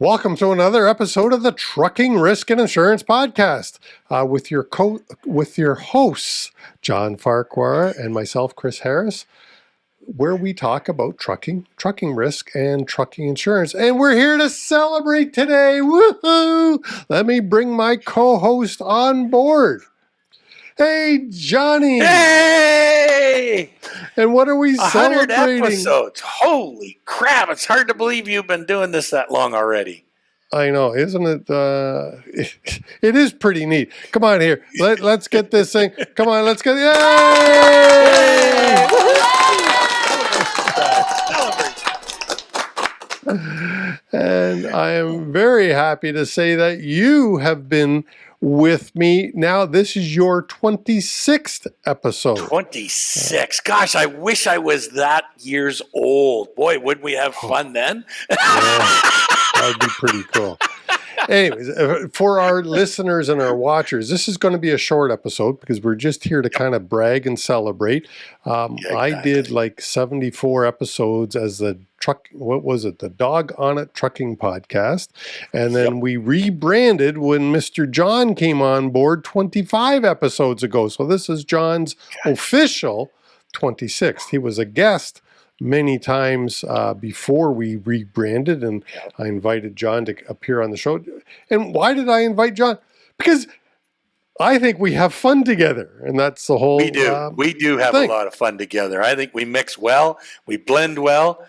Welcome to another episode of the Trucking Risk and Insurance Podcast with your hosts, John Farquhar and myself, Chris Harris, where we talk about trucking risk, and trucking insurance. And we're here to celebrate today. Woohoo! Let me bring my co-host on board. Hey, Johnny. Hey! And what are we 100 celebrating? episodes. Holy crap. It's hard to believe you've been doing this that long already. I know, isn't it? It is pretty neat. Come on here. Let's get this thing. Come on, let's get. Yay! And I am very happy to say that you have been with me. Now, this is your 26th episode. 26. Gosh, I wish I was that years old. Boy, would we have fun then? Yeah, that would be pretty cool. Anyways, for our listeners and our watchers, this is going to be a short episode because we're just here to kind of brag and celebrate. Exactly. I did like 74 episodes as the the Dawg Inc trucking podcast. And then we rebranded when Mr. John came on board 25 episodes ago. So this is John's official 26th. He was a guest many times before we rebranded, and I invited John to appear on the show. And why did I invite John? Because I think we have fun together, and that's the whole We do. We do have thing. a lot of fun together. I think we mix well. We blend well.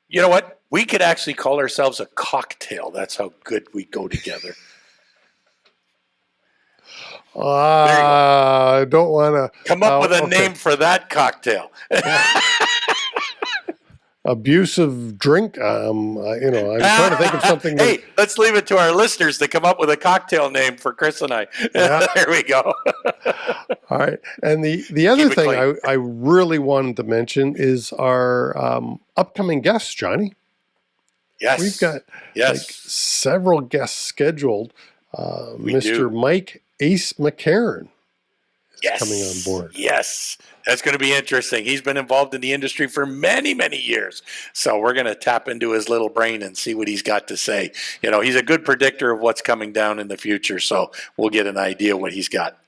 You know what? We could actually call ourselves a cocktail. That's how good we go together. I don't want to come up with a name for that cocktail. Abusive drink. I'm trying to think of something. Hey, let's leave it to our listeners to come up with a cocktail name for Chris and I. Yeah. There we go. All right. And the other thing I really wanted to mention is our upcoming guests, Johnny. Yes. We've got several guests scheduled. Mr. Mike Ace McCarron is coming on board. Yes. That's going to be interesting. He's been involved in the industry for many, many years. So we're going to tap into his little brain and see what he's got to say. You know, he's a good predictor of what's coming down in the future. So we'll get an idea what he's got.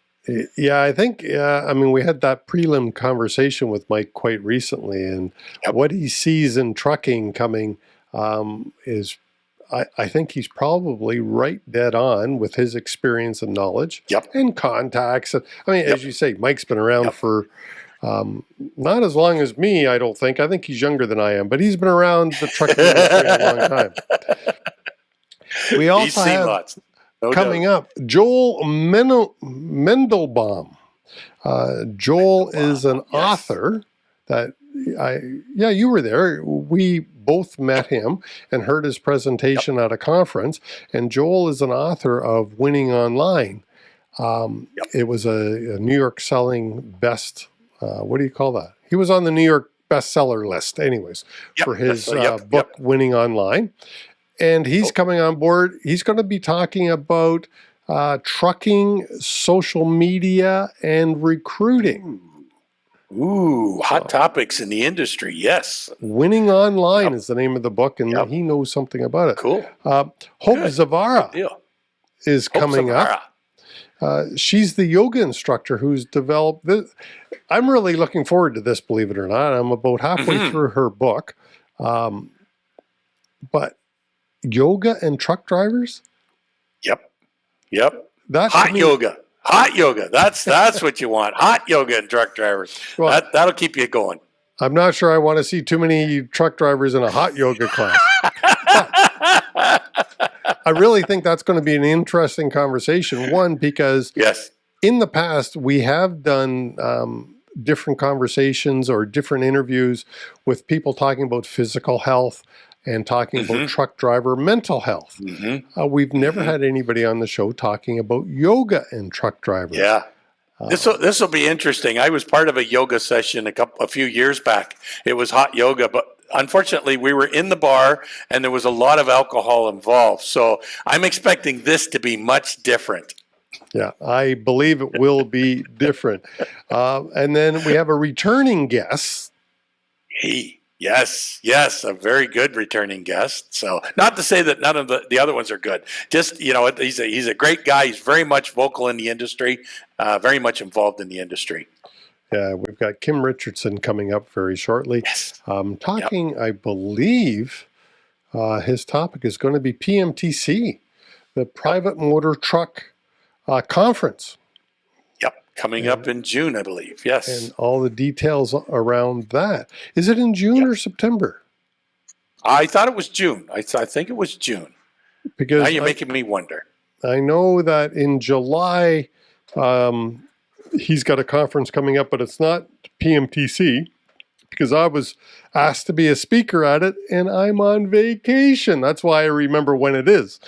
Yeah, I think, we had that prelim conversation with Mike quite recently, and what he sees in trucking coming is, I think he's probably right dead on with his experience and knowledge and contacts. As you say, Mike's been around for not as long as me, I don't think. I think he's younger than I am, but he's been around the trucking industry a long time. We also have coming up Joel Mendelbaum. Joel is an author that you were there. We both met him and heard his presentation at a conference. And Joel is an author of Winning Online. It was a New York selling best. What do you call that? He was on the New York bestseller list, anyways, for his book, Winning Online. And he's coming on board. He's going to be talking about trucking, social media, and recruiting. Ooh, hot topics in the industry, yes. Winning Online is the name of the book, and he knows something about it. Cool. Hope Zavara is coming up. She's the yoga instructor who's developed this. I'm really looking forward to this, believe it or not. I'm about halfway through her book. But yoga and truck drivers? Yep. Hot yoga. That's what you want. Hot yoga and truck drivers. Well, that'll keep you going. I'm not sure I want to see too many truck drivers in a hot yoga class. I really think that's going to be an interesting conversation. One, because in the past we have done different conversations or different interviews with people talking about physical health and talking about truck driver mental health. We've never had anybody on the show talking about yoga and truck drivers. Yeah. This will be interesting. I was part of a yoga session a few years back. It was hot yoga, but unfortunately we were in the bar and there was a lot of alcohol involved. So I'm expecting this to be much different. Yeah, I believe it will be different. And then we have a returning guest. Yes, a very good returning guest. So, not to say that none of the other ones are good. Just, he's a great guy. He's very much vocal in the industry, very much involved in the industry. Yeah, we've got Kim Richardson coming up very shortly. Yes. Talking, I believe, his topic is going to be PMTC, the Private Motor Truck Conference. Coming up in June, I believe. Yes. And all the details around that. Is it in June or September? I thought it was June. I think it was June. Because now you're making me wonder. I know that in July, he's got a conference coming up, but it's not PMTC because I was asked to be a speaker at it and I'm on vacation. That's why I remember when it is.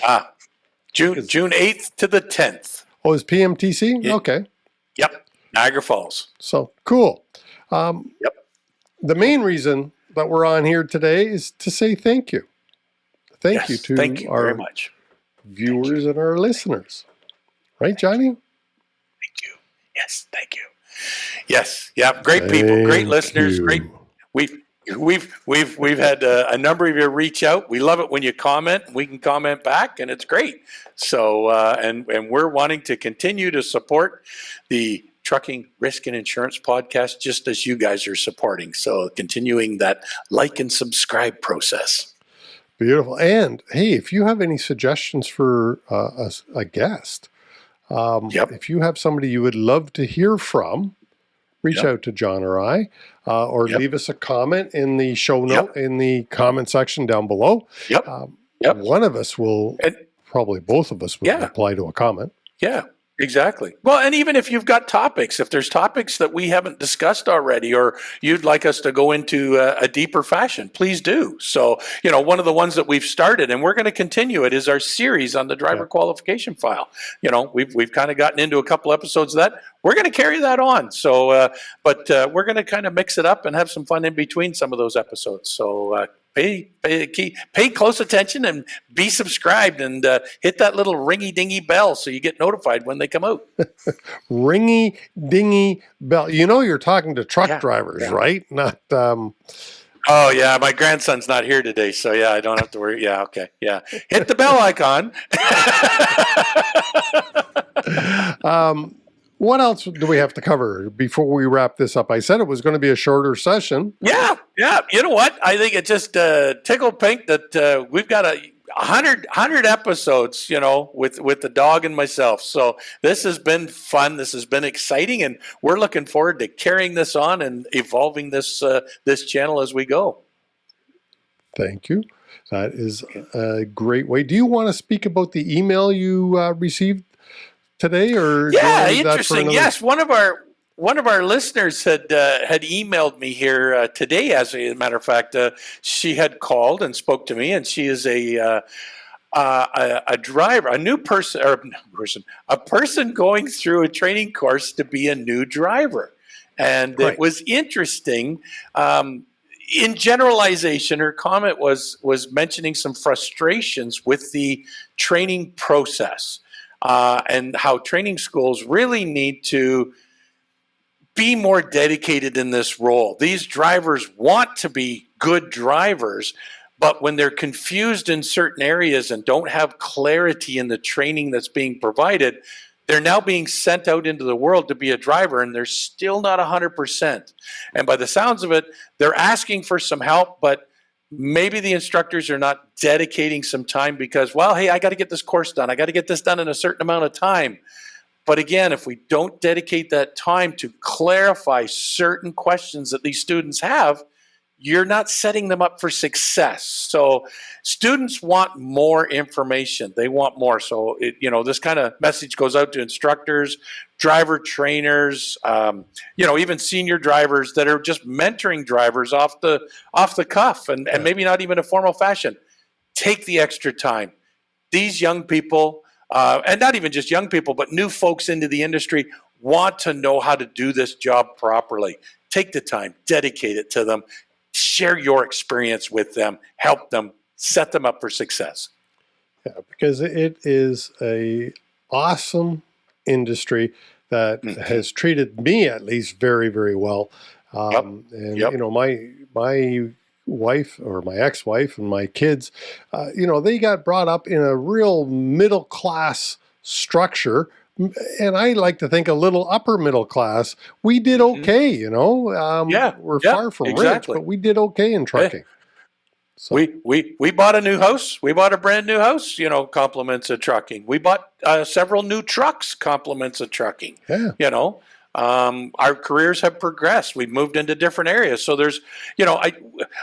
June 8th to the 10th. Oh, is PMTC? Yeah. Okay. Yep. Niagara Falls. So cool. The main reason that we're on here today is to say thank you. Thank you to our very much. Viewers and our listeners. Right, Johnny? Thank you. Yes, thank you. Yes, yeah, great people, great listeners, great. We've had a number of you reach out. We love it when you comment. We can comment back, and it's great. So, and we're wanting to continue to support the Trucking Risk and Insurance podcast, just as you guys are supporting. So, continuing that like and subscribe process. Beautiful. And hey, if you have any suggestions for a guest, if you have somebody you would love to hear from, reach out to John or I, or leave us a comment in the show note in the comment section down below. One of us will, probably both of us will reply to a comment. Yeah. Exactly. Well, and even if you've got topics, if there's topics that we haven't discussed already, or you'd like us to go into a deeper fashion, please do. So, one of the ones that we've started, and we're going to continue it, is our series on the driver qualification file. We've kind of gotten into a couple episodes of that. We're going to carry that on. So, but we're going to kind of mix it up and have some fun in between some of those episodes. So, pay close attention and be subscribed and hit that little ringy-dingy bell so you get notified when they come out. Ringy-dingy bell. You're talking to truck drivers, right? Not... Oh, yeah, my grandson's not here today, so yeah, I don't have to worry. Yeah, okay, yeah. Hit the bell icon. What else do we have to cover before we wrap this up? I said it was going to be a shorter session. Yeah. You know what? I think it just tickled pink that we've got 100 episodes, with the dog and myself. So this has been fun. This has been exciting, and we're looking forward to carrying this on and evolving this channel as we go. Thank you. That is a great way. Do you want to speak about the email you received today, or interesting. Yes, one of our listeners had emailed me here today. As a matter of fact, she had called and spoke to me, and she is a driver, a person going through a training course to be a new driver, and it was interesting. In generalization, her comment was mentioning some frustrations with the training process. And how training schools really need to be more dedicated in this role. These drivers want to be good drivers, but when they're confused in certain areas and don't have clarity in the training that's being provided, they're now being sent out into the world to be a driver, and they're still not 100%. And by the sounds of it, they're asking for some help, but maybe the instructors are not dedicating some time because, hey, I got to get this course done. I got to get this done in a certain amount of time. But again, if we don't dedicate that time to clarify certain questions that these students have, you're not setting them up for success. So students want more information. They want more. So, this kind of message goes out to instructors, driver trainers, even senior drivers that are just mentoring drivers off the cuff and maybe not even a formal fashion. Take the extra time. These young people, and not even just young people, but new folks into the industry want to know how to do this job properly. Take the time, dedicate it to them. Share your experience with them, help them, set them up for success. Yeah, because it is a awesome industry that has treated me at least very, very well. My wife or my ex-wife and my kids, they got brought up in a real middle class structure. And I like to think a little upper middle class. We did okay, Yeah, we're yeah, far from rich, exactly. but we did okay in trucking. So, We bought a new house. We bought a brand new house, compliments of trucking. We bought several new trucks, compliments of trucking. yeah. Our careers have progressed. We've moved into different areas. So there's,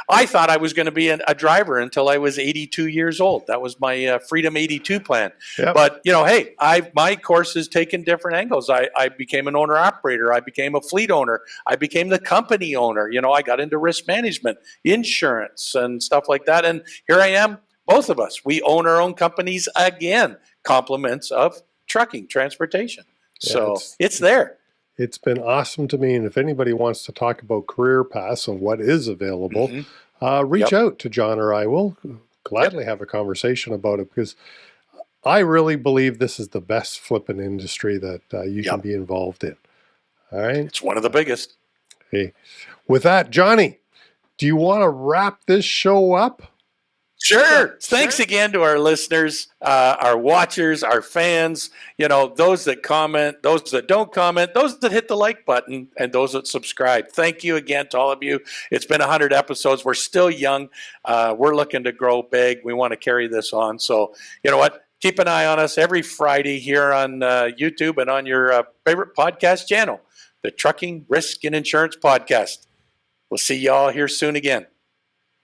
I thought I was going to be a driver until I was 82 years old. That was my Freedom 82 plan. Yep. But, hey, my course has taken different angles. I became an owner operator. I became a fleet owner. I became the company owner. I got into risk management, insurance and stuff like that. And here I am, both of us. We own our own companies again, compliments of trucking, transportation. So it's there. It's been awesome to me. And if anybody wants to talk about career paths and what is available, reach out to John or I will gladly have a conversation about it, because I really believe this is the best flipping industry that you can be involved in. All right. It's one of the biggest. Hey, with that, Johnny, do you want to wrap this show up? Sure. Thanks again to our listeners, our watchers, our fans, those that comment, those that don't comment, those that hit the like button, and those that subscribe. Thank you again to all of you. It's been 100 episodes. We're still young. We're looking to grow big. We want to carry this on. So, you know what? Keep an eye on us every Friday here on YouTube and on your favorite podcast channel, the Trucking, Risk, and Insurance Podcast. We'll see you all here soon again.